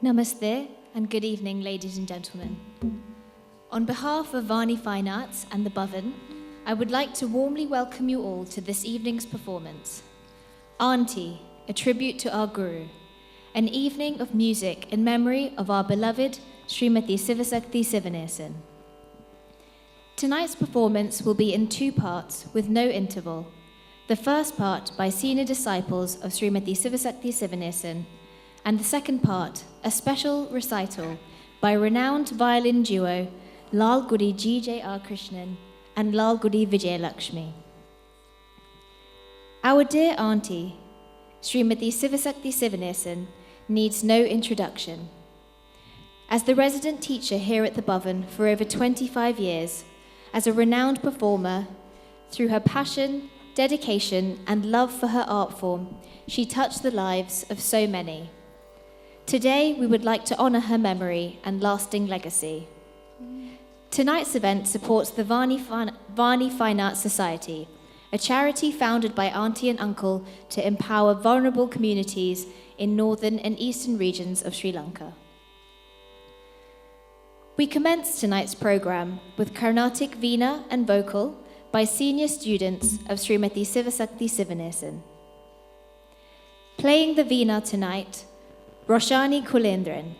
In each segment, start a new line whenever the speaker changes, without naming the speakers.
Namaste and good evening, ladies and gentlemen. On behalf of Vani Fine Arts and the Bhavan, I would like to warmly welcome you all to this evening's performance. Auntie, a tribute to our Guru, an evening of music in memory of our beloved Srimati Sivasakti Sivanesan. Tonight's performance will be in two parts with no interval. The first part by senior disciples of Srimati Sivasakti Sivanesan, and the second part, a special recital by renowned violin duo Lal Gudi G.J.R. Krishnan and Lal Gudi Vijay Lakshmi. Our dear auntie, Srimati Sivasakti Sivanesan, needs no introduction. As the resident teacher here at the Bhavan for over 25 years, as a renowned performer, through her passion, dedication, and love for her art form, she touched the lives of so many. Today, we would like to honour her memory and lasting legacy. Tonight's event supports the Vani Fine Arts Society, a charity founded by Auntie and Uncle to empower vulnerable communities in northern and eastern regions of Sri Lanka. We commence tonight's programme with Carnatic Veena and Vocal by senior students of Srimati Sivasakti Sivanesan. Playing the Veena tonight, Roshani Kulendran.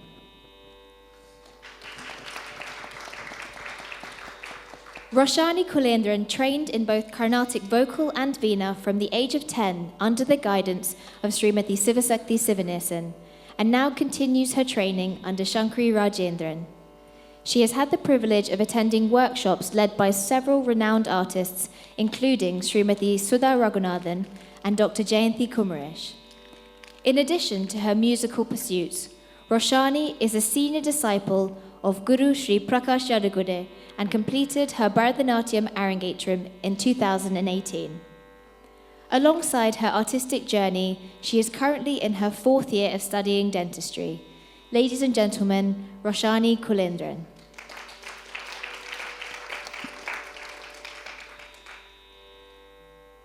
Roshani Kulendran trained in both Carnatic vocal and Veena from the age of 10 under the guidance of Srimati Sivasakti Sivanesan, and now continues her training under Shankari Rajendran. She has had the privilege of attending workshops led by several renowned artists, including Srimati Sudha Raghunathan and Dr. Jayanthi Kumaresh. In addition to her musical pursuits, Roshani is a senior disciple of Guru Sri Prakash Yadagude and completed her Bharatanatyam Arangetram in 2018. Alongside her artistic journey, she is currently in her 4th year of studying dentistry. Ladies and gentlemen, Roshani Kulendran.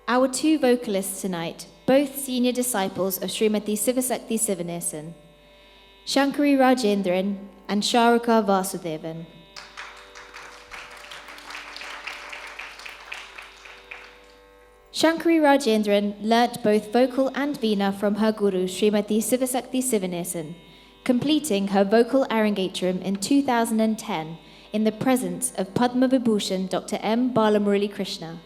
Our two vocalists tonight, both senior disciples of Srimati Sivasakti Sivanesan, Shankari Rajendran and Sharuka Vasudevan. Shankari Rajendran learnt both vocal and Veena from her guru Srimati Sivasakti Sivanesan, completing her vocal Arangetram in 2010 in the presence of Padma Vibhushan Dr. M. Balamurali Krishna.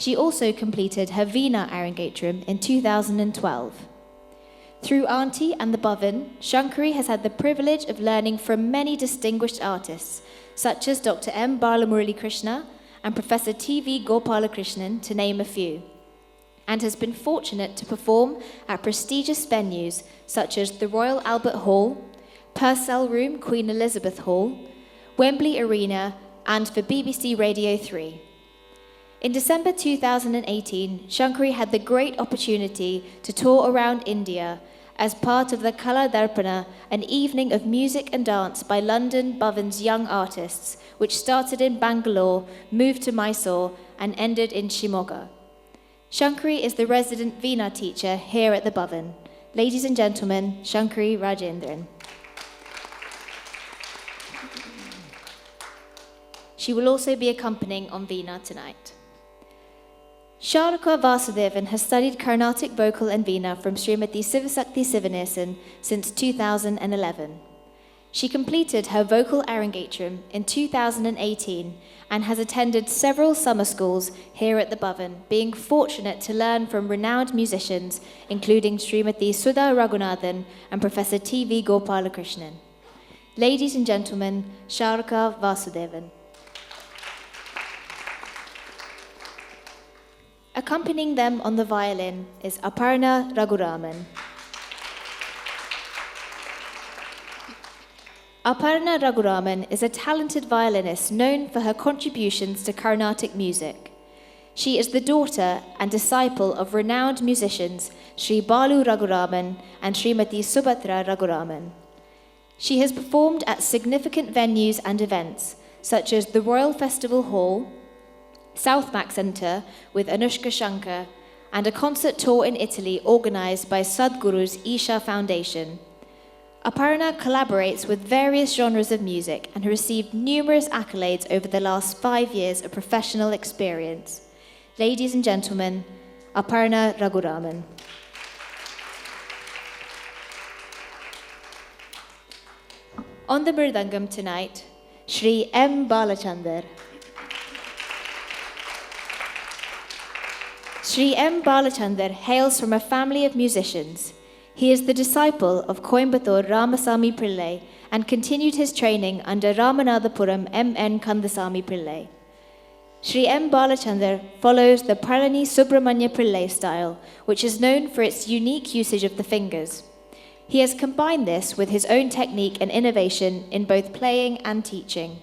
She also completed her Veena Arangetram in 2012. Through Auntie and the Bhavan, Shankari has had the privilege of learning from many distinguished artists, such as Dr. M. Balamurali Krishna and Professor T.V. Gopalakrishnan, to name a few, and has been fortunate to perform at prestigious venues such as the Royal Albert Hall, Purcell Room, Queen Elizabeth Hall, Wembley Arena, and for BBC Radio 3. In December 2018, Shankari had the great opportunity to tour around India as part of the Kala Darpana, an evening of music and dance by London Bhavan's young artists, which started in Bangalore, moved to Mysore, and ended in Shimoga. Shankari is the resident Veena teacher here at the Bhavan. Ladies and gentlemen, Shankari Rajendran. She will also be accompanying on Veena tonight. Sharuka Vasudevan has studied Carnatic vocal and Veena from Srimati Sivasakti Sivanesan since 2011. She completed her vocal Arangetram in 2018 and has attended several summer schools here at the Bhavan, being fortunate to learn from renowned musicians, including Srimati Sudha Raghunathan and Professor T.V. Gopalakrishnan. Ladies and gentlemen, Sharuka Vasudevan. Accompanying them on the violin is Aparna Raghuraman. Aparna Raghuraman is a talented violinist known for her contributions to Carnatic music. She is the daughter and disciple of renowned musicians Sri Balu Raghuraman and Srimati Subhatra Raghuraman. She has performed at significant venues and events such as the Royal Festival Hall, South Mac Centre with Anushka Shankar, and a concert tour in Italy organised by Sadhguru's Isha Foundation. Aparna collaborates with various genres of music and has received numerous accolades over the last 5 years of professional experience. Ladies and gentlemen, Aparna Raghuraman. On the Mridangam tonight, Shri M. Balachandar. Shri M. Balachandar hails from a family of musicians. He is the disciple of Coimbatore Ramasamy Pillai and continued his training under Ramanathapuram M.N. Kandasamy Pillai. Shri M. Balachandar follows the Palani Subramanya Pillai style, which is known for its unique usage of the fingers. He has combined this with his own technique and innovation in both playing and teaching.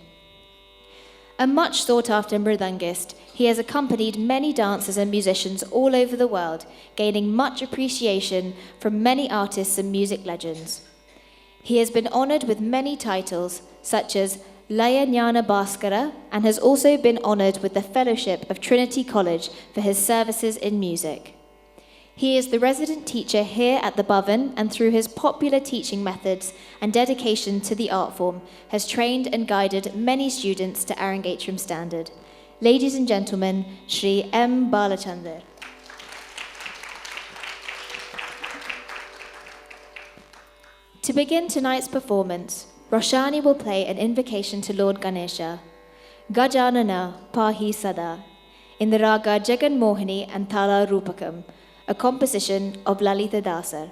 A much sought-after mridangist, he has accompanied many dancers and musicians all over the world, gaining much appreciation from many artists and music legends. He has been honoured with many titles, such as Laya Jnana Bhaskara, and has also been honoured with the Fellowship of Trinity College for his services in music. He is the resident teacher here at the Bhavan, and through his popular teaching methods and dedication to the art form, has trained and guided many students to Arangetram standard. Ladies and gentlemen, Shri M. Balachandar. To begin tonight's performance, Roshani will play an invocation to Lord Ganesha, Gajanana Pahi Sada, in the raga Jagan Mohini and Thala Rupakam, a composition of Lalita Dasar.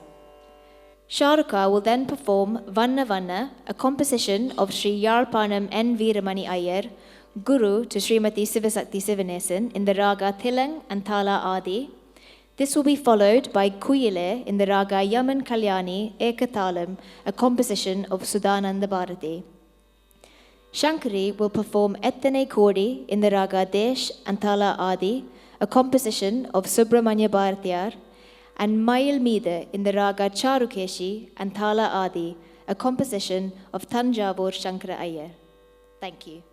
Sharuka will then perform Vanna Vanna, a composition of Sri Yalpanam N. Veeramani Iyer, Guru to Srimati Sivasakti Sivanesan in the raga Thilang and Thala Adi. This will be followed by Kuyile in the raga Yaman Kalyani Ekathalam, a composition of Sudananda Bharati. Shankari will perform Ettane Kodi in the raga Desh and Thala Adi, a composition of Subramanya Bharatiyar, and Mayil Mide in the raga Charukeshi and Thala Adi, a composition of Thanjavur Shankara Iyer. Thank you.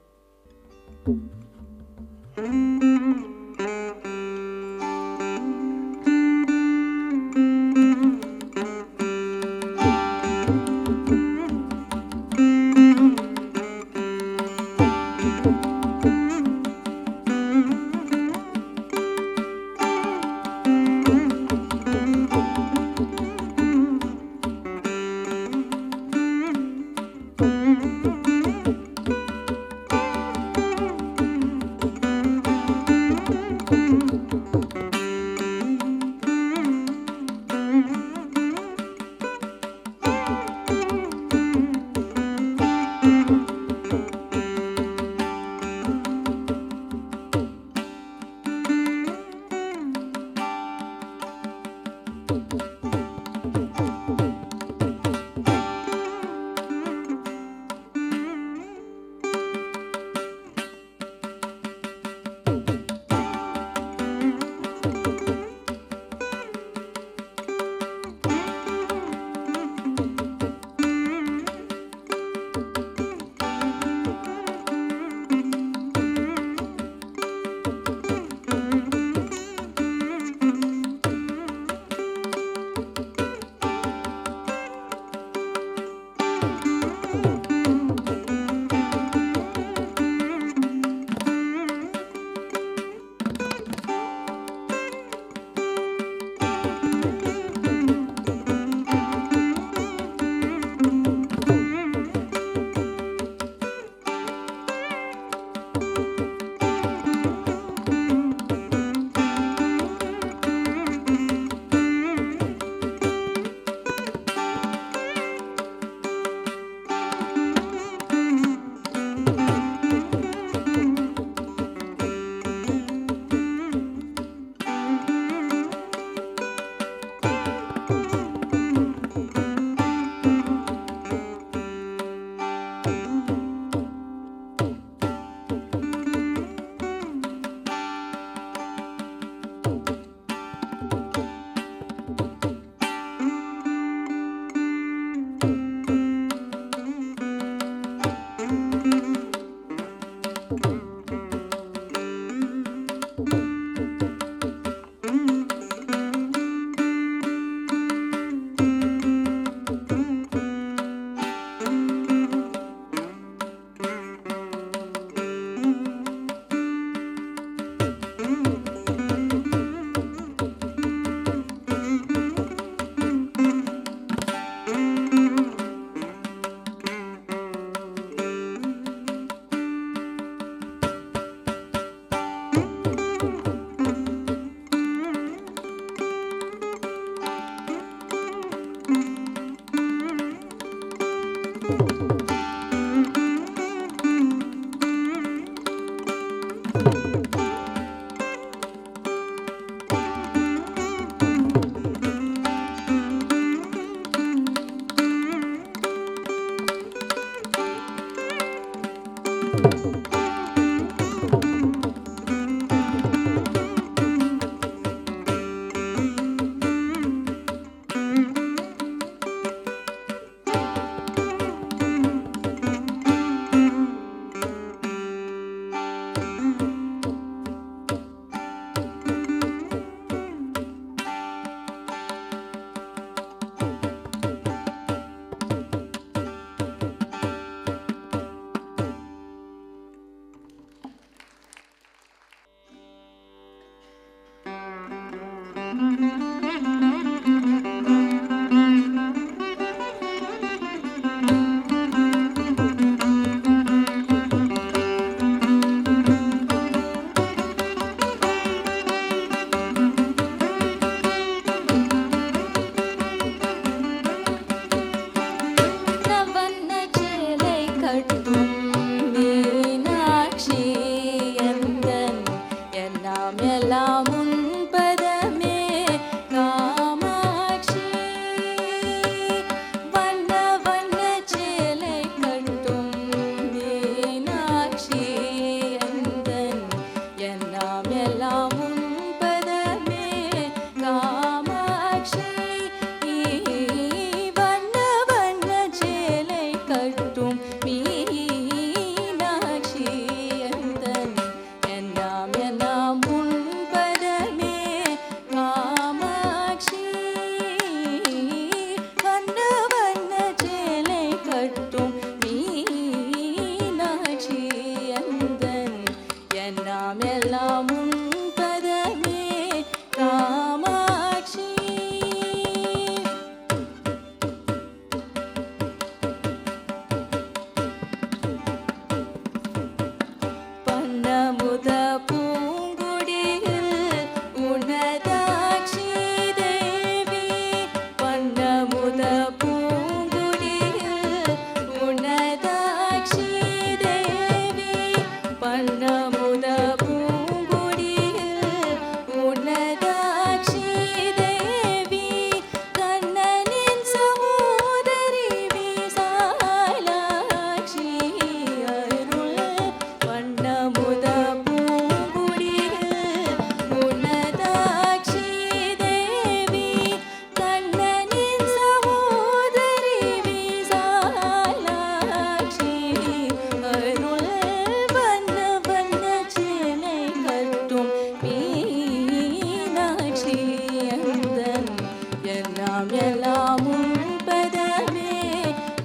எல்லாம் எல்லாம் உன்பதமே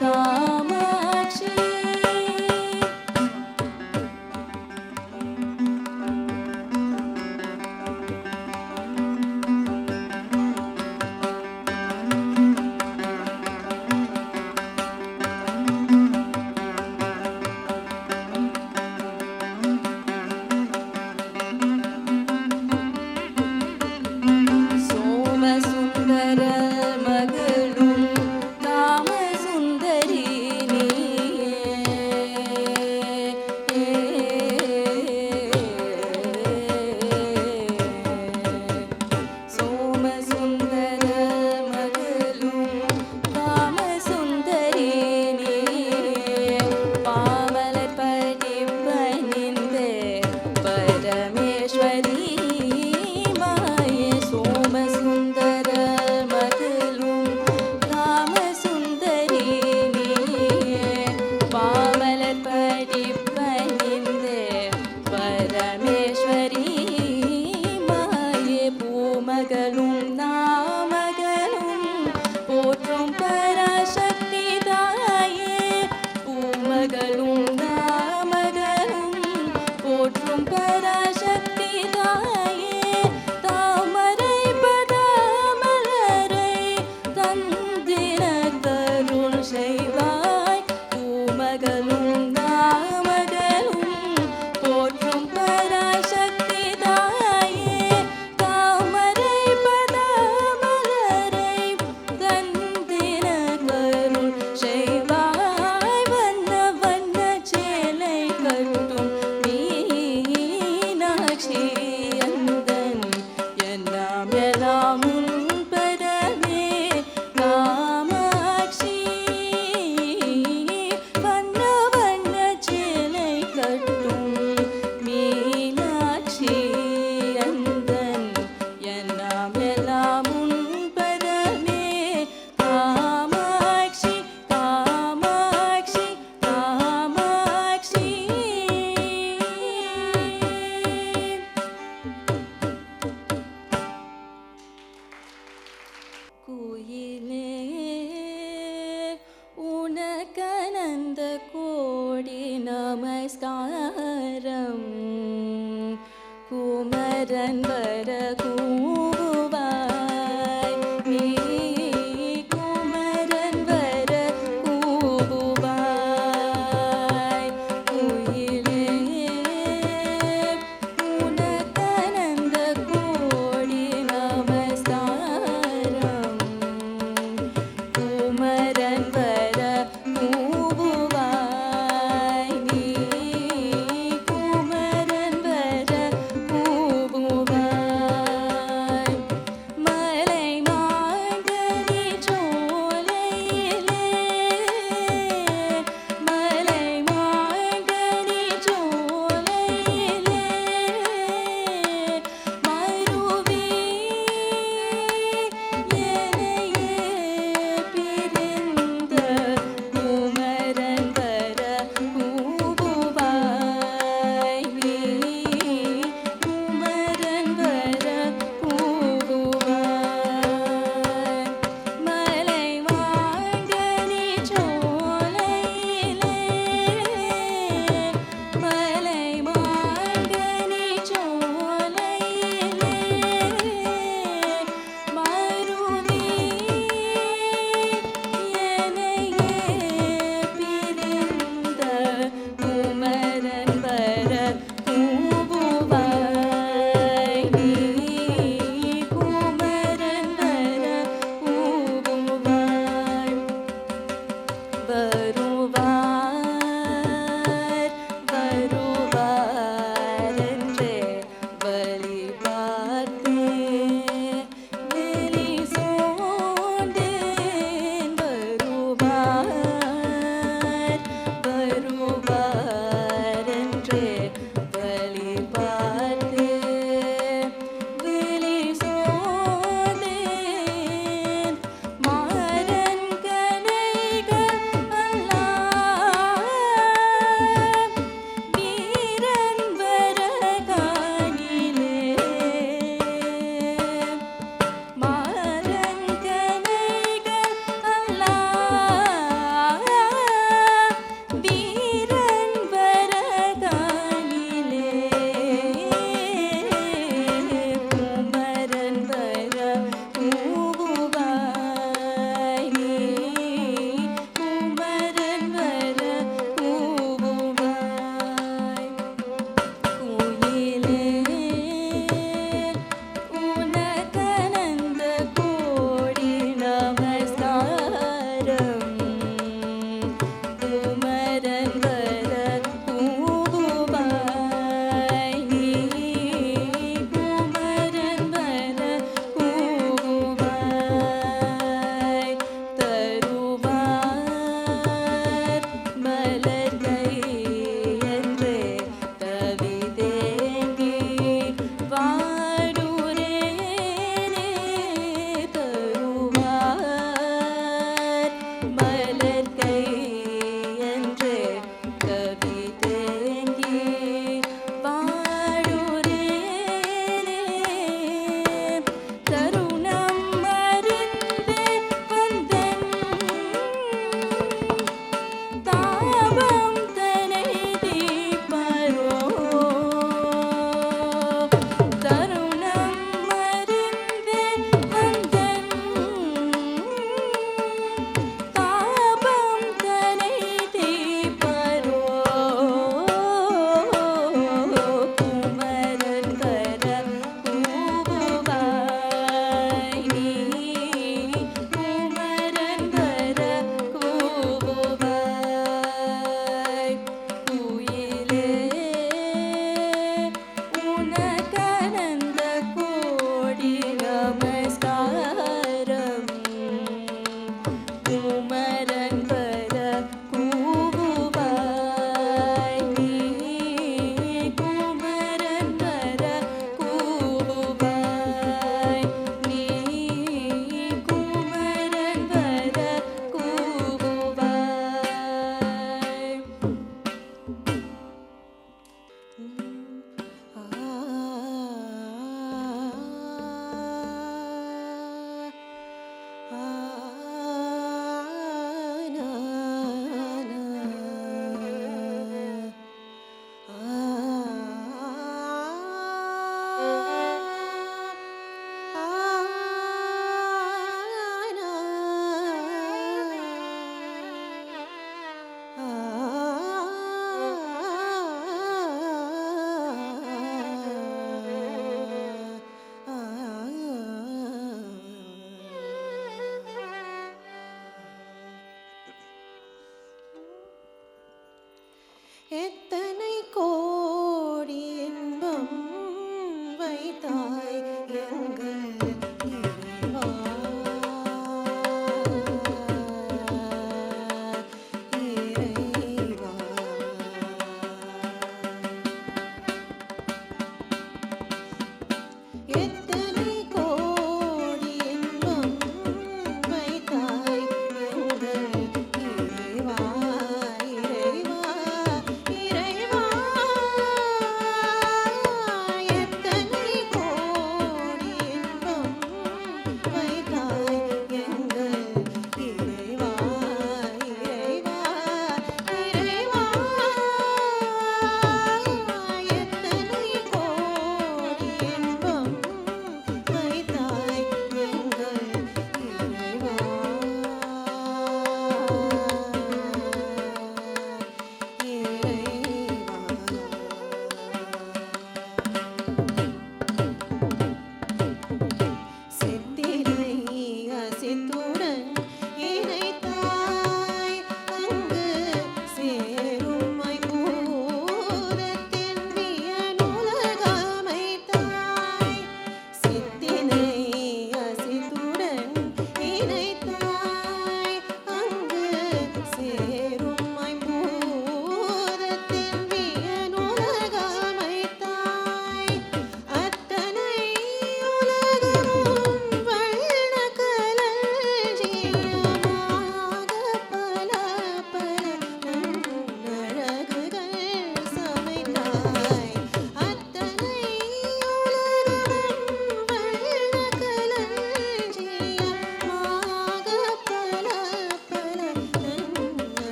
காமாட்சி. சோமசுந்தர மகளும் காமசுந்தரி சோமசுந்தர மகளும் காமசுந்தரி பாவலர் படிப்பணிந்து பரமேஸ்வரி மாயே. சோமசுந்தர மகளும் காமசுந்தரி பாவலர் படிப்பணிந்து பரமேஸ்வரி மாயே. பூமகளும் நாமகளும் போற்றும் பராசக்தி தாயே. பூமகளும் நாமகளும் போற்றும் பராசக்தி தாயே. தாமரை பதாமலரை தந்திரத்தருள் செய்வாய். பூமகளும் நாமகளும் போற்றும் பராசக்தி தாயே. தாமரை பதாமலரை தந்திரத்தருள் செய்வாய். வண்ண வண்ண சேலை கட்டும் மீனாட்சி அந்தன் எல்லாம் எல்லாம் உன்பதமே காமாட்சி. வண்ண வண்ண சேலை கட்டும் மீனாட்சி அந்தன் எல்லாம் எல்லாம் உன்பதமே காமாட்சி காமாட்சி காமாட்சி. குயிலே உனக்கனந்த கோடி நமஸ்காரம். குமரன் வர கூவாய் நீ குமரன் வர கூவாய். குயிலே உனக்கனந்த கோடி நமஸ்காரம். குமரன் வர கூவுவாய் நீ குமரன் வர கூவுவாய்.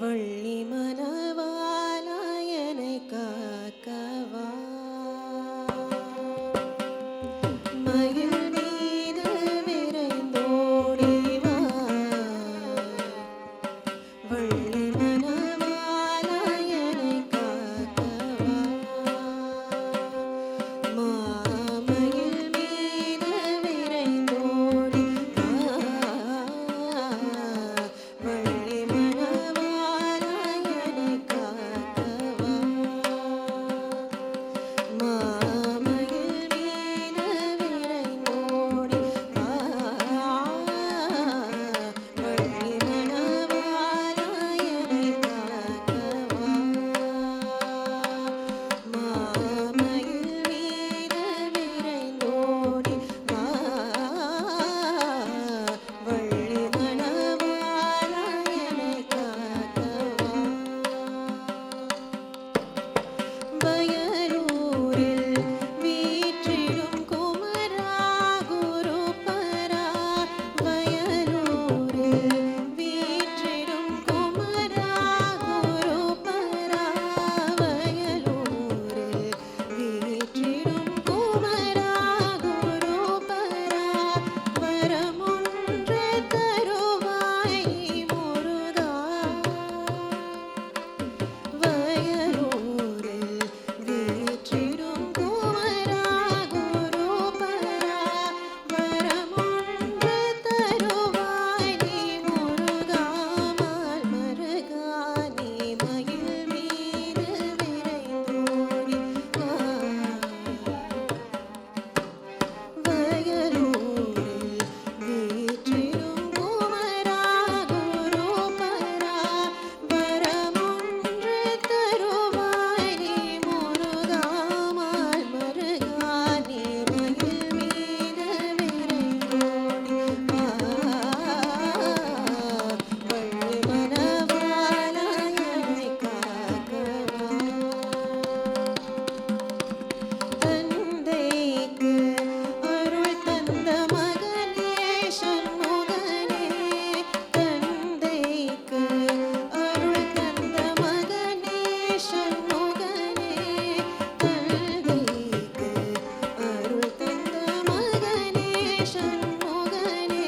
வள்ளி மணவாளனை காக்கவா மயில் மீது விரைந்தோடி வா வள்ளி மணவாளனை காக்கவா மாமயில் மீது விரைந்தோடி வா வள்ளி மணவாளனை காக்கவா மாமயில் மீது விரைந்தோடி வா வள்ளி மணவாளனை காக்கவா மாமயில் மீது விரைந்தோடி வா வள்ளி மணவாளனை காக்கவா வயலூரில் வீற்றிடும் குமரா குருபரா வயலூரில் வீற்றிடும் குமரா குருபரா வயலூரில் வீற்றிடும் குமரா குருபரா வரமொன்று தருவாய் முருகா வயலூரில் வீற்றிடும் குமரா குருபரா வரமொன்று தருவாய் நீ முருகா மருகா நீ மயில் மீது விரைந்தோடி வா வயலூரில் வீற்றிடும் குமரா குருபரா வரமொன்று தருவாய் நீ முருகா மருகா நீ மயில் மீது விரைந்தோடி வா வள்ளி மணவாளனை காக்கவா தந்தைக்கு அருள் தந்த மகனே சண்முகனே தந்தைக்கு அருள் தந்த மகனே சண்முகனே தந்தைக்கு அருள் தந்த மகனே சண்முகனே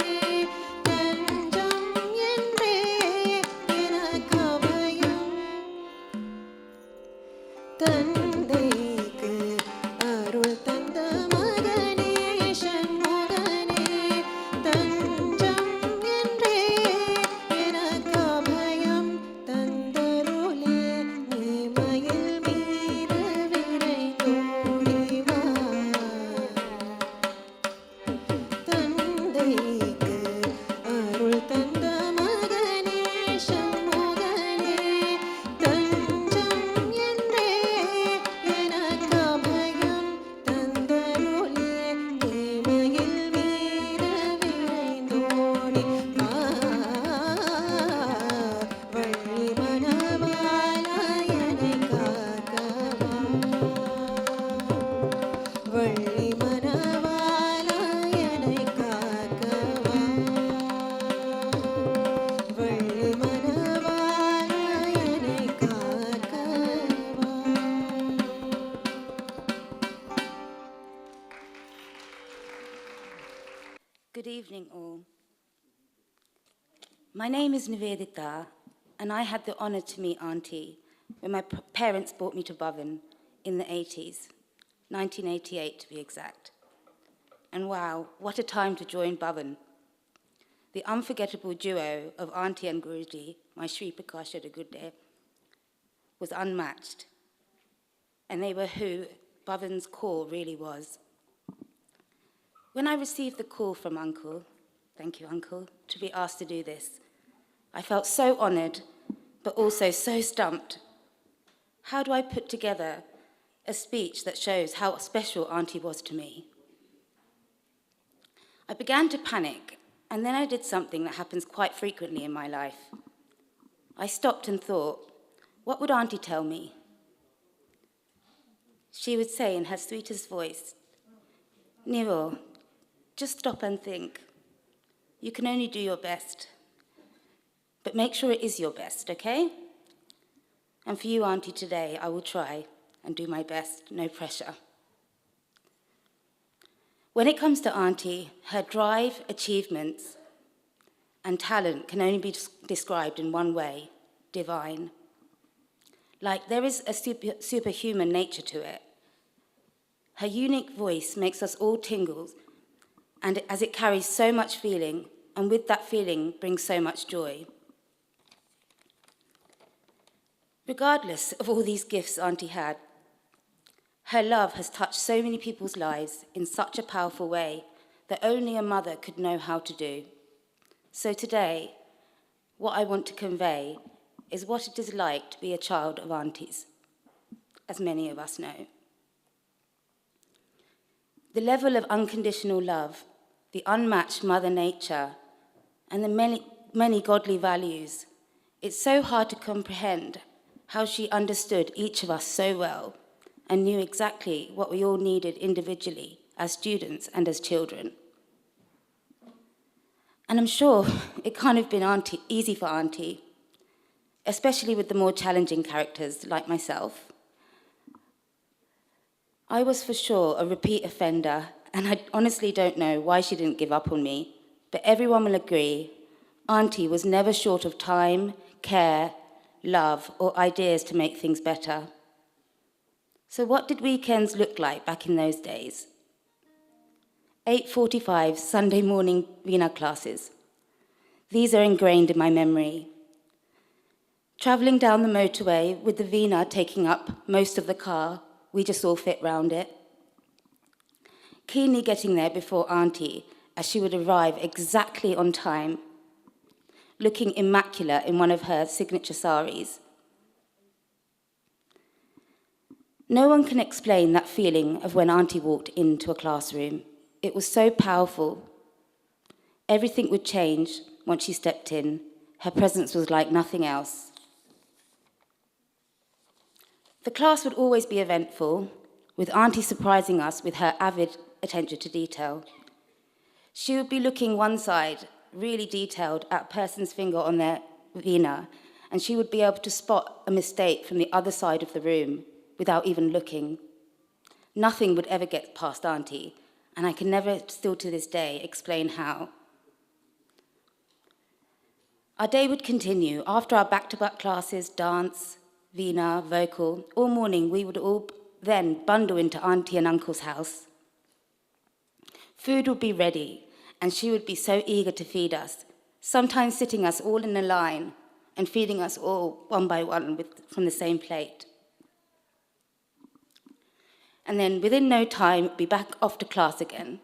தஞ்சம் என்றே எனக்கு அபயம் தந்தைக்கு அருள் தந்த மகனே சண்முகனே தஞ்சம் என்றே எனக்கு அபயம் தந்தருளே நீ மயில் மீது விரைந்தோடி வா தந்தைக்கு அருள் தந்த மகனே சண்முகனே தஞ்சம் என்றே எனக்கு அபயம் தந்தருளே நீ மயில் மீது விரைந்தோடி வா Valli மணவாளனை காக்கவா Valli மணவாளனை காக்கவா Valli மணவாளனை காக்கவா
Good evening, all. My name is Nivedita, and I had the honor to meet Auntie when my parents brought me to Boven in the 80s, 1988 to be exact. And wow, what a time to join Boven. The unforgettable duo of Auntie and Guruji, my Sri Prakasha de Gudde, was unmatched. And they were who Boven's core really was. When I received the call from Uncle, thank you, Uncle, to be asked to do this, I felt so honored, but also so stumped. How do I put together a speech that shows how special Auntie was to me? I began to panic, and then I did something that happens quite frequently in my life. I stopped and thought, what would Auntie tell me? She would say in her sweetest voice, Niro, just stop and think. You can only do your best. But make sure it is your best, okay? And for you, Auntie, today, I will try and do my best, no pressure. When it comes to Auntie, her drive, achievements, and talent can only be described in one way: divine. Like there is a superhuman nature to it. Her unique voice makes us all tingle, and as it carries so much feeling, and with that feeling brings so much joy. Regardless of all these gifts Auntie had, her love has touched so many people's lives in such a powerful way that only a mother could know how to do. So today, what I want to convey is what it is like to be a child of Auntie's, as many of us know. The level of unconditional love, the unmatched Mother Nature, and the many godly values, it's so hard to comprehend how she understood each of us so well and knew exactly what we all needed individually as students and as children. And I'm sure it can't have been easy for Auntie, especially with the more challenging characters like myself. I was for sure a repeat offender, and I honestly don't know why she didn't give up on me, but everyone will agree, Auntie was never short of time, care, love, or ideas to make things better. So what did weekends look like back in those days? 8:45 Sunday morning Veena classes. These are ingrained in my memory. Travelling down the motorway with the Veena taking up most of the car, we just all fit round it. Keenly getting there before Auntie, as she would arrive exactly on time, looking immaculate in one of her signature saris. No one can explain that feeling of when Auntie walked into a classroom. It was so powerful. Everything would change once she stepped in. Her presence was like nothing else. The class would always be eventful, with Auntie surprising us with her avid attention to detail. She would be looking one side, really detailed, at a person's finger on their Veena, and she would be able to spot a mistake from the other side of the room without even looking. Nothing would ever get past Auntie, and I can never, still to this day, explain how. Our day would continue. After our back-to-back classes, dance, Veena, vocal, all morning we would all then bundle into Auntie and Uncle's house. Food would be ready, and she would be so eager to feed us, sometimes sitting us all in a line and feeding us all one by one from the same plate. And then within no time, be back off to class again.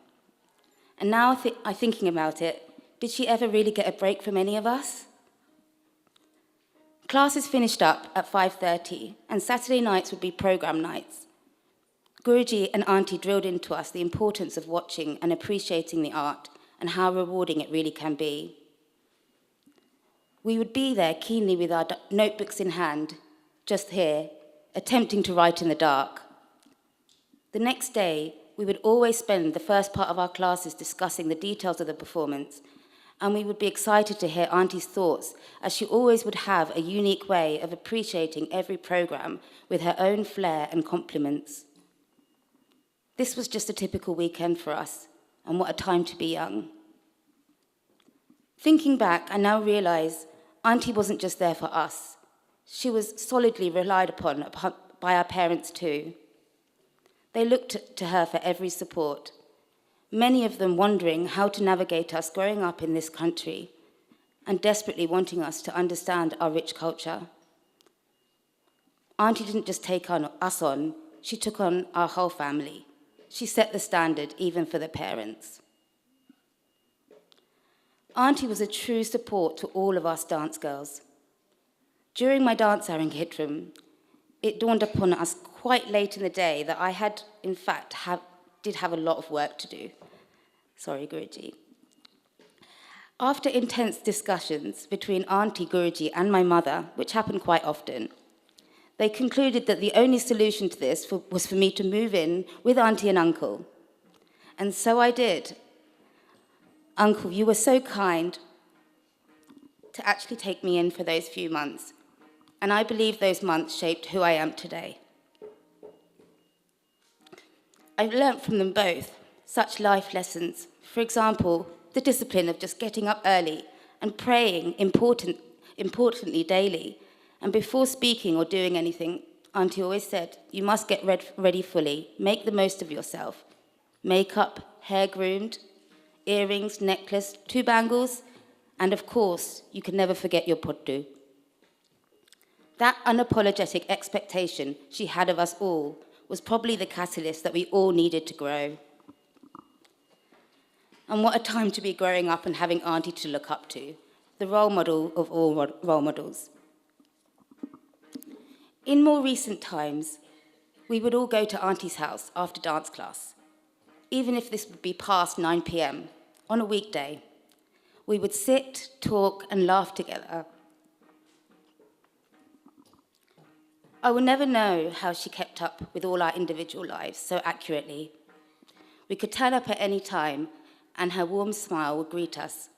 And now I'm thinking about it, did she ever really get a break from any of us? Classes finished up at 5:30, and Saturday nights would be program nights. Guruji and Auntie drilled into us the importance of watching and appreciating the art and how rewarding it really can be. We would be there keenly with our notebooks in hand, just here, attempting to write in the dark. The next day, we would always spend the first part of our classes discussing the details of the performance, and we would be excited to hear Auntie's thoughts, as she always would have a unique way of appreciating every program with her own flair and compliments. This was just a typical weekend for us, and what a time to be young. Thinking back, I now realise Auntie wasn't just there for us. She was solidly relied upon by our parents too. They looked to her for every support, many of them wondering how to navigate us growing up in this country and desperately wanting us to understand our rich culture. Auntie didn't just take us on, she took on our whole family. She set the standard even for the parents. Auntie was a true support to all of us dance girls. During my dance Arangetram, it dawned upon us quite late in the day that I had, in fact, did have a lot of work to do. Sorry, Guruji. After intense discussions between Auntie, Guruji, and my mother, which happened quite often, they concluded that the only solution to this was for me to move in with Auntie and Uncle. And so I did. Uncle, you were so kind to actually take me in for those few months. and I believe those months shaped who I am today. I've learnt from them both such life lessons. For example, the discipline of just getting up early and praying importantly daily. And before speaking or doing anything, Auntie always said, you must get ready fully, make the most of yourself. Makeup, hair groomed, earrings, necklace, 2 bangles, and of course, you can never forget your pottu. That unapologetic expectation she had of us all was probably the catalyst that we all needed to grow. And what a time to be growing up and having Auntie to look up to, the role model of all role models. In more recent times, we would all go to Auntie's house after dance class, even if this would be past 9 p.m. on a weekday. We would sit, talk, and laugh together. I will never know how she kept up with all our individual lives so accurately. We could turn up at any time, and her warm smile would greet us,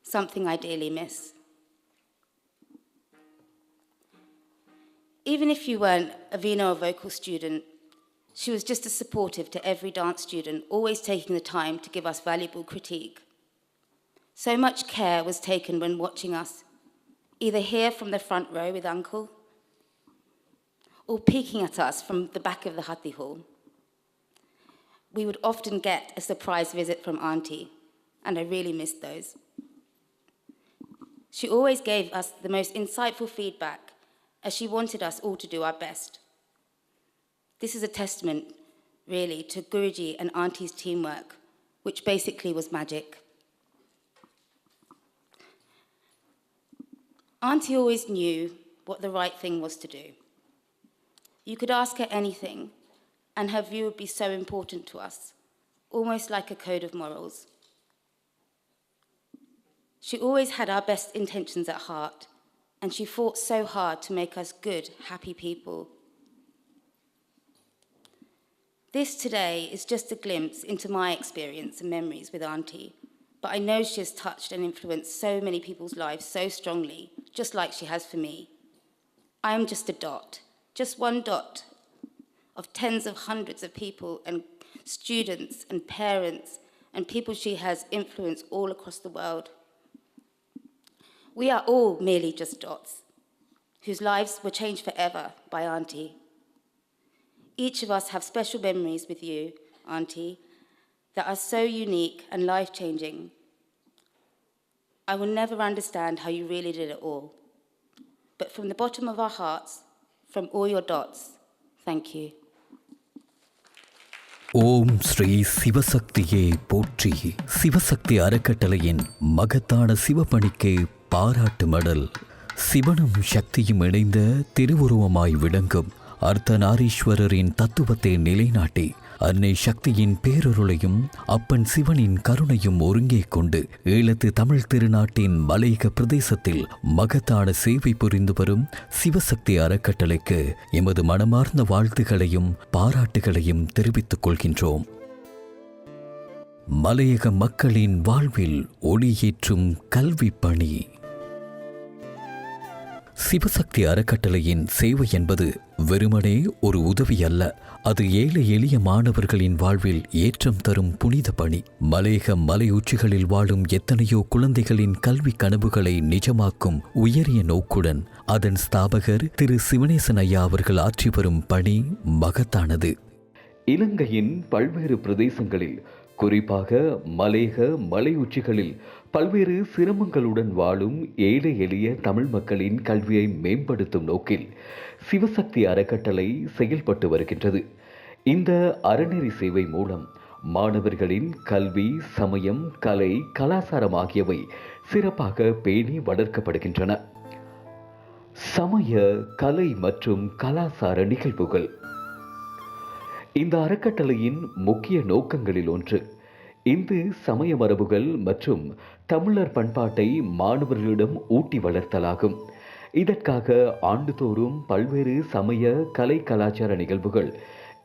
something I dearly miss. Even if you weren't a Vina or vocal student, she was just as supportive to every dance student, always taking the time to give us valuable critique. So much care was taken when watching us, either here from the front row with Uncle, or peeking at us from the back of the Hati Hall. We would often get a surprise visit from Auntie, and I really missed those. She always gave us the most insightful feedback, as she wanted us all to do our best. This is a testament, really, to Guruji and Auntie's teamwork, which basically was magic. Auntie always knew what the right thing was to do. You could ask her anything, and her view would be so important to us, almost like a code of morals. She always had our best intentions at heart, and she fought so hard to make us good, happy people. This today is just a glimpse into my experience and memories with Auntie, but I know she has touched and influenced so many people's lives so strongly, just like she has for me. I am just a dot, just one dot of tens of hundreds of people and students and parents and people she has influenced all across the world. We are all merely just dots, whose lives were changed forever by Auntie. Each of us have special memories with you, Auntie, that are so unique and life-changing. I will never understand how you really did it all. But from the bottom of our hearts, from all your dots, thank you.
ஓம் ஸ்ரீ சிவசக்தியே போற்றி. சிவசக்தி அறக்கட்டளையின் மகத்தான சிவப்பணிக்கு பாராட்டு மடல். சிவனும் சக்தியும் இணைந்த திருவுருவமாய் விளங்கும் அர்த்தநாரீஸ்வரரின் தத்துவத்தை நிலைநாட்டி அன்னை சக்தியின் பேரருளையும் அப்பன் சிவனின் கருணையும் ஒருங்கே கொண்டு ஈழத்து தமிழ் திருநாட்டின் மலையக பிரதேசத்தில் மகத்தான சேவை புரிந்து வரும் சிவசக்தி அறக்கட்டளைக்கு எமது மனமார்ந்த வாழ்த்துகளையும் பாராட்டுகளையும் தெரிவித்துக் கொள்கின்றோம். மலையக மக்களின் வாழ்வில் ஒளியேற்றும் கல்வி பணி. சிவசக்தி அறக்கட்டளையின் சேவை என்பது வெறுமனே ஒரு உதவி அல்ல, அது ஏழை எளிய மாணவர்களின் வாழ்வில் ஏற்றம் தரும் புனித பணி. மலையக மலை உச்சிகளில் வாழும் எத்தனையோ குழந்தைகளின் கல்வி கனவுகளை நிஜமாக்கும் உயரிய நோக்குடன் அதன் ஸ்தாபகர் திரு சிவனேசன் ஐயா அவர்கள் ஆற்றி வரும் பணி மகத்தானது.
இலங்கையின் பல்வேறு பிரதேசங்களில், குறிப்பாக மலையக மலை உச்சிகளில் பல்வேறு சிரமங்களுடன் வாழும் ஏழை எளிய தமிழ் மக்களின் கல்வியை மேம்படுத்தும் நோக்கில் சிவசக்தி அறக்கட்டளை செயல்பட்டு வருகின்றது. இந்த அறநெறி சேவை மூலம் மாணவர்களின் கல்வி, சமயம், கலை, கலாச்சாரம் ஆகியவை சிறப்பாக பேணி வளர்க்கப்படுகின்றன. சமய, கலை மற்றும் கலாச்சார நிகழ்வுகள் இந்த அறக்கட்டளையின் முக்கிய நோக்கங்களில் ஒன்று இந்து சமய மரபுகள் மற்றும் தமிழர் பண்பாட்டை மாணவர்களிடம் ஊட்டி வளர்த்தலாகும். இதற்காக ஆண்டுதோறும் பல்வேறு சமய, கலை, கலாச்சார நிகழ்வுகள்,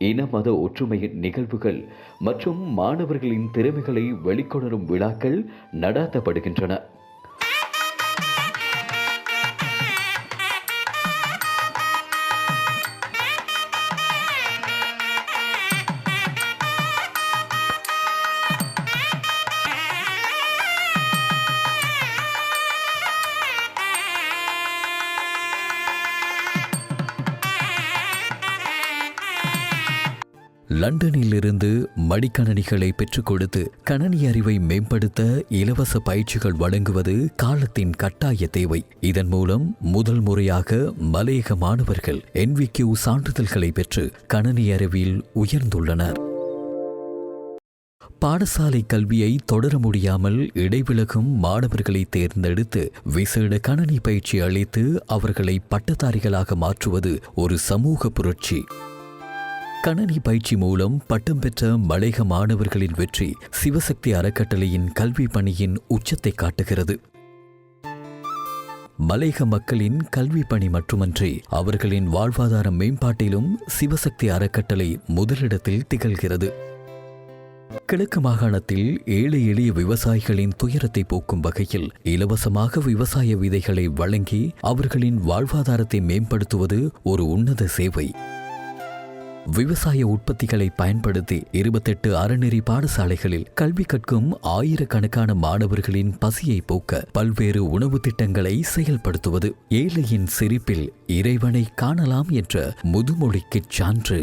இன மத ஒற்றுமை நிகழ்வுகள் மற்றும் மாணவர்களின் திறமைகளை வெளிக்கொணரும் விழாக்கள் நடாத்தப்படுகின்றன.
லண்டனில் இருந்து மடிக்கணனிகளை பெற்றுக் கொடுத்து கணனி அறிவை மேம்படுத்த இலவச பயிற்சிகள் வழங்குவது காலத்தின் கட்டாய தேவை. இதன் மூலம் முதல் முறையாக மலையக மாணவர்கள் NVQ சான்றிதழ்களை பெற்று கணனி அறிவில் உயர்ந்துள்ளனர். பாடசாலை கல்வியை தொடர முடியாமல் இடைவிலகும் மாணவர்களை தேர்ந்தெடுத்து விசேட கணனி பயிற்சி அளித்து அவர்களை பட்டதாரிகளாக மாற்றுவது ஒரு சமூக புரட்சி. கணனி பயிற்சி மூலம் பட்டம் பெற்ற மலையக மாணவர்களின் வெற்றி சிவசக்தி அறக்கட்டளையின் கல்வி பணியின் உச்சத்தை காட்டுகிறது. மலையக மக்களின் கல்வி பணி மட்டுமன்றி அவர்களின் வாழ்வாதார மேம்பாட்டிலும் சிவசக்தி அறக்கட்டளை முதலிடத்தில் திகழ்கிறது. கிழக்கு மாகாணத்தில் ஏழை எளிய விவசாயிகளின் துயரத்தை போக்கும் வகையில் இலவசமாக விவசாய விதைகளை வழங்கி அவர்களின் வாழ்வாதாரத்தை மேம்படுத்துவது ஒரு உன்னத சேவை. விவசாய உற்பத்திகளை பயன்படுத்தி 28 அறநெறி பாடசாலைகளில் கல்வி கற்கும் ஆயிரக்கணக்கான மாணவர்களின் பசியை போக்க பல்வேறு உணவு திட்டங்களை செயல்படுத்துவது ஏழையின் சிரிப்பில் இறைவனை காணலாம் என்ற முதுமொழிக்குச் சான்று.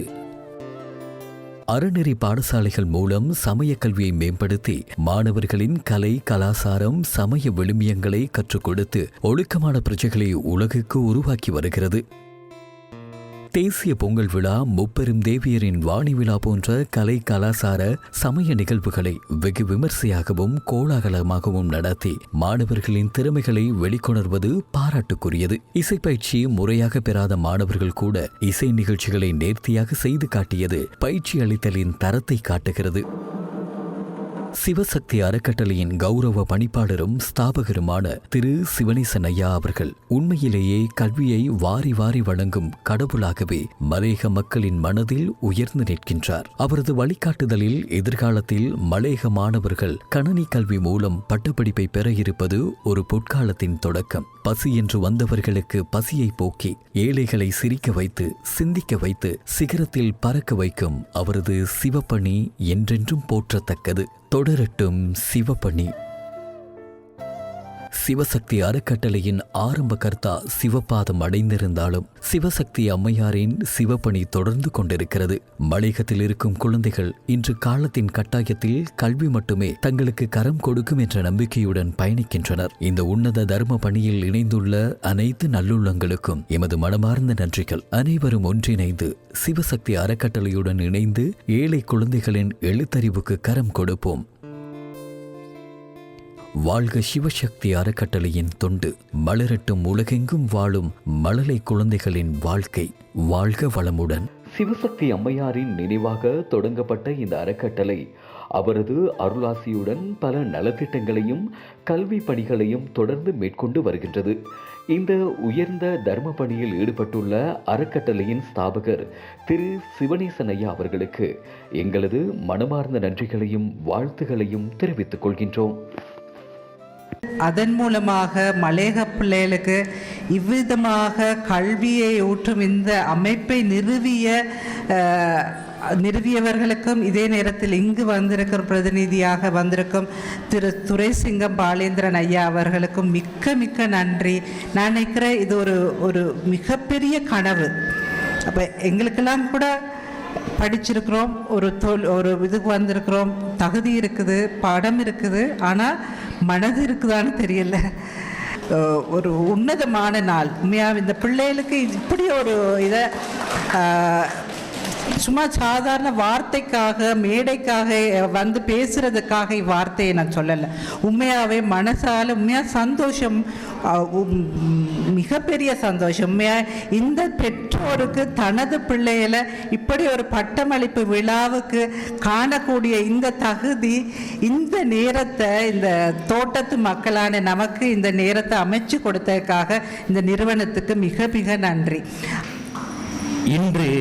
அறநெறி பாடசாலைகள் மூலம் சமய கல்வியை மேம்படுத்தி மாணவர்களின் கலை, கலாசாரம், சமய விழுமியங்களை கற்றுக் கொடுத்து ஒழுக்கமான பிரஜைகளை உலகுக்கு உருவாக்கி வருகிறது. தேசிய பொங்கல் விழா, முப்பெரும் தேவியரின் வாணி விழா போன்ற கலை, கலாசார, சமய நிகழ்வுகளை வெகு விமர்சையாகவும் கோலாகலமாகவும் நடத்தி மாணவர்களின் திறமைகளை வெளிக்கொணர்வது பாராட்டுக்குரியது. இசைப்பயிற்சி முறையாக பெறாத மாணவர்கள் கூட இசை நிகழ்ச்சிகளை நேர்த்தியாக செய்து காட்டியது பயிற்சி அளித்தலின் தரத்தை காட்டுகிறது. சிவசக்தி அறக்கட்டளையின் கௌரவ பணிப்பாளரும் ஸ்தாபகருமான திரு சிவனேசன் ஐயா அவர்கள் உண்மையிலேயே கல்வியை வாரி வாரி வழங்கும் கடவுளாகவே மலையக மக்களின் மனதில் உயர்ந்து நிற்கின்றார். அவரது வழிகாட்டுதலில் எதிர்காலத்தில் மலையக மாணவர்கள் கணனி கல்வி மூலம் பட்டப்படிப்பை பெற இருப்பது ஒரு பொற்காலத்தின் தொடக்கம். பசி என்று வந்தவர்களுக்கு பசியை போக்கி ஏழைகளை சிரிக்க வைத்து சிந்திக்க வைத்து சிகரத்தில் பறக்க வைக்கும் அவரது சிவப்பணி என்றென்றும் போற்றத்தக்கது. தொடரட்டும் சிவப்பணி. சிவசக்தி அறக்கட்டளையின் ஆரம்ப கர்த்தா சிவபாதம் அடைந்திருந்தாலும் சிவசக்தி அம்மையாரின் சிவப்பணி தொடர்ந்து கொண்டிருக்கிறது. மலையகத்தில் இருக்கும் குழந்தைகள் இன்று காலத்தின் கட்டாயத்தில் கல்வி மட்டுமே தங்களுக்கு கரம் கொடுக்கும் என்ற நம்பிக்கையுடன் பயணிக்கின்றனர். இந்த உன்னத தர்ம பணியில் இணைந்துள்ள அனைத்து நல்லுள்ளங்களுக்கும் எமது மனமார்ந்த நன்றிகள். அனைவரும் ஒன்றிணைந்து சிவசக்தி அறக்கட்டளையுடன் இணைந்து ஏழை குழந்தைகளின் எழுத்தறிவுக்கு கரம் கொடுப்போம். வாழ்க சிவசக்தி அறக்கட்டளையின் தொண்டு, மலரட்டும் உலகெங்கும் வாழும் மழலை குழந்தைகளின் வாழ்க்கை. வாழ்க வளமுடன்.
சிவசக்தி அம்மையாரின் நினைவாக தொடங்கப்பட்ட இந்த அறக்கட்டளை அவரது அருளாசியுடன் பல நலத்திட்டங்களையும் கல்வி பணிகளையும் தொடர்ந்து மேற்கொண்டு வருகின்றது. இந்த உயர்ந்த தர்ம பணியில் ஈடுபட்டுள்ள அறக்கட்டளையின் ஸ்தாபகர் திரு சிவனேசன் ஐயா அவர்களுக்கு எங்களது மனமார்ந்த நன்றிகளையும் வாழ்த்துகளையும் தெரிவித்துக் கொள்கின்றோம்.
அதன் மூலமாக மலையக பிள்ளைகளுக்கு இவ்விதமாக கல்வியை ஊற்றும் இந்த அமைப்பை நிறுவியவர்களுக்கும் இதே நேரத்தில் இங்கு வந்திருக்கிற பிரதிநிதியாக வந்திருக்கும் திரு துரைசிங்கம் பாலேந்திரன் ஐயா அவர்களுக்கும் மிக்க மிக்க நன்றி. நான் நினைக்கிறேன் இது ஒரு மிகப்பெரிய கனவு. அப்போ எங்களுக்கெல்லாம் கூட படிச்சிருக்கிறோம், ஒரு இதுக்கு வந்திருக்கிறோம், தகுதி இருக்குது, பாடம் இருக்குது, ஆனால் மனது இருக்குதான்னு தெரியல. ஒரு உன்னதமான நாள் உண்மையாக இந்த பிள்ளைகளுக்கு இப்படி ஒரு இதை சும்மா சாதாரண வார்த்தைக்காக மேடைக்காக வந்து பேசுறதுக்காக இவ்வார்த்தையை நான் சொல்லலை. உண்மையாகவே மனசால உண்மையாக சந்தோஷம், மிகப்பெரிய சந்தோஷம். உண்மையாக இந்த பெற்றோருக்கு தனது பிள்ளைகளை இப்படி ஒரு பட்டமளிப்பு விழாவுக்கு காணக்கூடிய இந்த தகுதி, இந்த நேரத்தை இந்த தோட்டத்து மக்களான நமக்கு இந்த நேரத்தை அமைச்சு கொடுத்ததுக்காக இந்த நிறுவனத்துக்கு மிக மிக நன்றி.
இன்று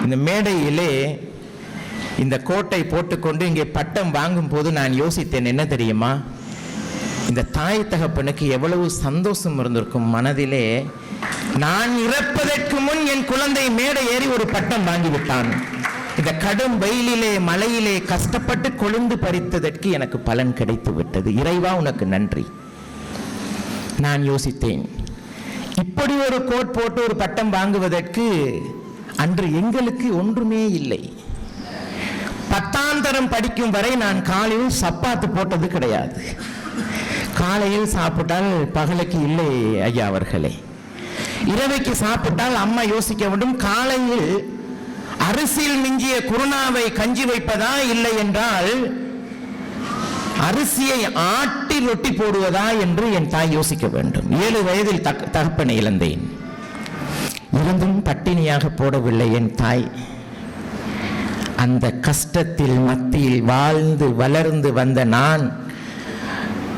இந்த மேடையிலே இந்த கோட்டை போட்டுக்கொண்டு இங்கே பட்டம் வாங்கும் போது நான் யோசித்தேன், என்ன தெரியுமா, இந்த தாய் தகப்பனுக்கு எவ்வளவு சந்தோஷம் இருந்திருக்கும் மனதிலே. நான் இறப்பதற்கு முன் என் குழந்தை மேடை ஏறி ஒரு பட்டம் வாங்கிவிட்டான். இந்த கடும் வெயிலிலே மழையிலே கஷ்டப்பட்டு கொழுந்து பறித்ததற்கு எனக்கு பலன் கிடைத்து விட்டது. இறைவா உனக்கு நன்றி. நான் யோசித்தேன், இப்படி ஒரு கோட் போட்டு ஒரு பட்டம் வாங்குவதற்கு அன்று எங்களுக்கு ஒன்றுமே இல்லை. 10ஆம் தரம் படிக்கும் வரை நான் காலையில் சப்பாத்து போட்டது கிடையாது. காலையில் சாப்பிட்டால் பகலுக்கு இல்லை ஐயா அவர்களே. இரவைக்கு சாப்பிட்டால் அம்மா யோசிக்க வேண்டும், காலையில் அரிசியில் மிஞ்சிய குருணாவை கஞ்சி வைப்பதா, இல்லை என்றால் அரிசியை ஆட்டி ரொட்டி போடுவதா என்று என் தாய் யோசிக்க வேண்டும். 7 வயதில் தகப்பனை இழந்தேன். இருந்தும் பட்டினியாக போடவில்லை என் தாய். அந்த கஷ்டத்தில் மத்தியில் வாழ்ந்து வளர்ந்து வந்த நான்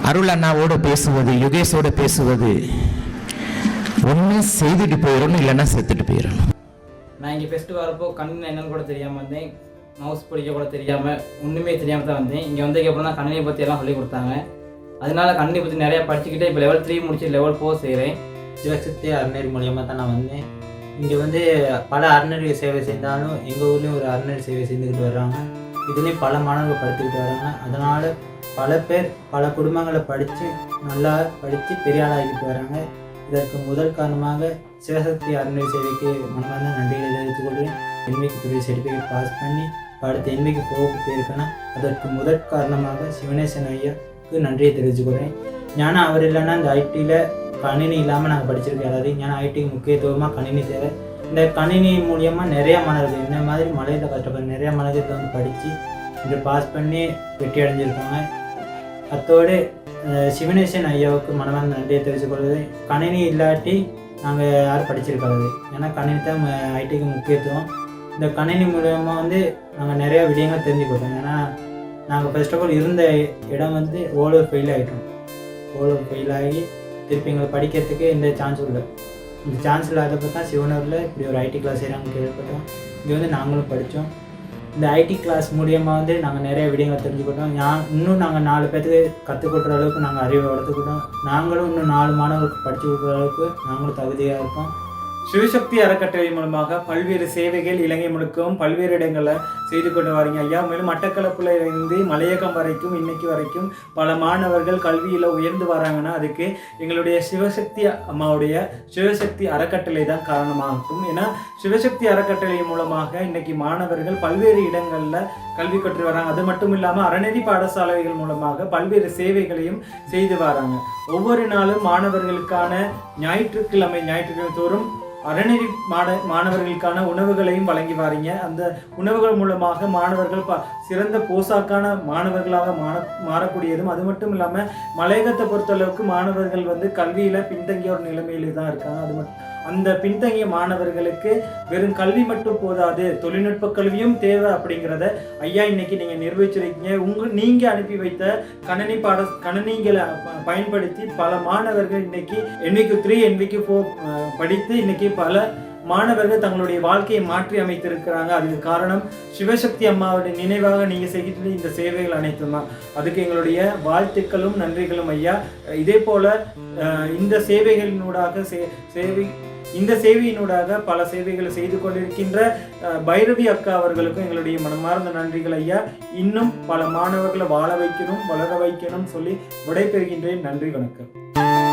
அருள் அண்ணாவோடு பேசுவது, யுகேஷோடு பேசுவது, ஒன்று செய்துட்டு போயிடணும், இல்லைன்னா செத்துட்டு போயிடணும்.
நான் இங்கே ஃபெஸ்ட்டு வரப்போ கணினி என்னன்னு கூட தெரியாமல் வந்தேன், மவுஸ் பிடிக்க கூட தெரியாமல், ஒன்றுமே தெரியாமல் தான் வந்தேன். இங்கே வந்ததுக்கப்புறம் தான் கணினியை பற்றி எல்லாம் சொல்லி கொடுத்தாங்க. அதனால கணினி பற்றி நிறையா படிச்சுக்கிட்டே இப்போ லெவல் 3 முடிச்சு லெவல் 4 செய்கிறேன்.
சிவசக்தி அறநெறி மூலியமாக தான் நான் வந்தேன். இங்கே வந்து பல அறநெறி சேவை செய்தாலும் எங்கள் ஊர்லேயும் ஒரு அறநெறி சேவை செய்துக்கிட்டு வர்றாங்க. இதுலேயும் பல மாணவர்கள் படித்துக்கிட்டு வர்றாங்க. அதனால் பல பேர் பல குடும்பங்களை படித்து நல்லா படித்து பெரிய ஆளாகிட்டு வராங்க. இதற்கு முதல் காரணமாக சிவசக்தி அறநெறி சேவைக்கு மனமார்ந்த நன்றிகளை தெரிவித்துக் கொள்கிறேன். என்மைக்கு துறை சர்டிஃபிகேட் பாஸ் பண்ணி அடுத்த என்மைக்கு போயிருக்கேன்னா அதற்கு முதற் காரணமாக சிவனேசன் ஐயாவுக்கு நன்றியை தெரிவித்துக்கொள்கிறேன். ஞானம் அவர் இல்லைன்னா இந்த ஐடியில் கணினி இல்லாமல் நாங்கள் படிச்சிருக்கோம். அதாவது ஞானம் ஐடிக்கு முக்கியத்துவமாக கணினி தேவை. இந்த கணினி மூலியமாக நிறையா மாணவர்கள் இந்த மாதிரி மலையில் கஷ்டப்படுற நிறையா மாணவர்கள் வந்து படித்து இன்று பாஸ் பண்ணி வெற்றி அடைஞ்சிருக்காங்க. அத்தோடு சிவனேசன் ஐயாவுக்கு மனமார்ந்த நன்றியை தெரிவித்துக்கொள்வது. கணினி இல்லாட்டி நாங்கள் யாரும் படிச்சிருக்காது. ஏன்னா கணினி தான் ஐடிக்கு முக்கியத்துவம். இந்த கணினி மூலமாக வந்து நாங்கள் நிறையா விடயங்கள் தெரிஞ்சுக்கிட்டோம். ஏன்னா நாங்கள் ஃபர்ஸ்ட் ஆஃப் ஆல் இருந்த இடம் வந்து ஓலூர் ஃபெயில் ஆகிட்டோம். ஓலூர் ஃபெயில் ஆகி திருப்பி எங்களை படிக்கிறதுக்கு இந்த சான்ஸ் இல்லை. இந்த சான்ஸ் இல்லாதப்போ தான் சிவனூரில் இப்படி ஒரு ஐடி கிளாஸ் செய்கிறாங்க கேள்விப்பட்டோம். இங்கே வந்து நாங்களும் படித்தோம். இந்த ஐடி கிளாஸ் மூலியமாக வந்து நாங்கள் நிறைய விடயங்கள் தெரிஞ்சுக்கிட்டோம். இன்னும் நாங்கள் 4 பேருக்கு கற்றுக் கொடுக்குற அளவுக்கு நாங்கள் அறிவை வளர்த்துக்கிட்டோம். நாங்களும் இன்னும் 4 மாணவர்களுக்கு படித்து கொடுக்குற அளவுக்கு நாங்களும் தகுதியாக இருக்கோம்.
சிவசக்தி அறக்கட்டளை மூலமாக பல்வேறு சேவைகள் இலங்கை முழுக்கவும் பல்வேறு இடங்களில் செய்து கொண்டு வரீங்க ஐயா. மேலும் மட்டக்களப்பில் இருந்து மலையகம் வரைக்கும் இன்னைக்கு வரைக்கும் பல மாணவர்கள் கல்வியில் உயர்ந்து வராங்கன்னா அதுக்கு எங்களுடைய சிவசக்தி அம்மாவுடைய சிவசக்தி அறக்கட்டளை தான் காரணமாகும். ஏன்னா சிவசக்தி அறக்கட்டளை மூலமாக இன்னைக்கு மாணவர்கள் பல்வேறு இடங்களில் கல்வி கற்று வராங்க. அது மட்டும் இல்லாமல் அறநெறி பாடசாலைகள் மூலமாக பல்வேறு சேவைகளையும் செய்து வராங்க. ஒவ்வொரு நாளும் மாணவர்களுக்கான ஞாயிற்றுக்கிழமை தோறும் அறநெறி மாணவர்களுக்கான உணவுகளையும் வழங்கி வாரீங்க. அந்த உணவுகள் மூலமாக மாணவர்கள் சிறந்த போசாக்கான மாணவர்களாக மாறக்கூடியதும், அது மட்டும் இல்லாமல் மலையகத்தை பொறுத்தளவுக்கு மாணவர்கள் வந்து கல்வியில் பின்தங்கிய ஒரு நிலைமையில தான் இருக்காங்க. அது மட்டும் அந்த பின்தங்கிய மாணவர்களுக்கு வெறும் கல்வி மட்டும் போதாது, தொழில்நுட்ப கல்வியும் தேவை அப்படிங்கிறத ஐயா இன்னைக்கு நீங்கள் நிர்வகிச்சிருக்கீங்க. நீங்கள் அனுப்பி வைத்த கணினிகளை பயன்படுத்தி பல மாணவர்கள் இன்னைக்கு NVQ 3 NVQ 4 படித்து இன்னைக்கு பல மாணவர்கள் தங்களுடைய வாழ்க்கையை மாற்றி அமைத்திருக்கிறாங்க. அதுக்கு காரணம் சிவசக்தி அம்மாவுடைய நினைவாக நீங்கள் செய்கிற இந்த சேவைகள் அனைத்தும் தான். அதுக்கு எங்களுடைய வாழ்த்துக்களும் நன்றிகளும் ஐயா. இதே போல இந்த சேவைகளினூடாக இந்த சேவையினூடாக பல சேவைகளை செய்து கொண்டிருக்கின்ற பைரவி அக்கா அவர்களுக்கும் எங்களுடைய மனமார்ந்த நன்றிகள் ஐயா. இன்னும் பல மாணவர்களை வாழ வைக்கணும், வளர வைக்கணும் சொல்லி விடைபெறுகின்றேன். நன்றி, வணக்கம்.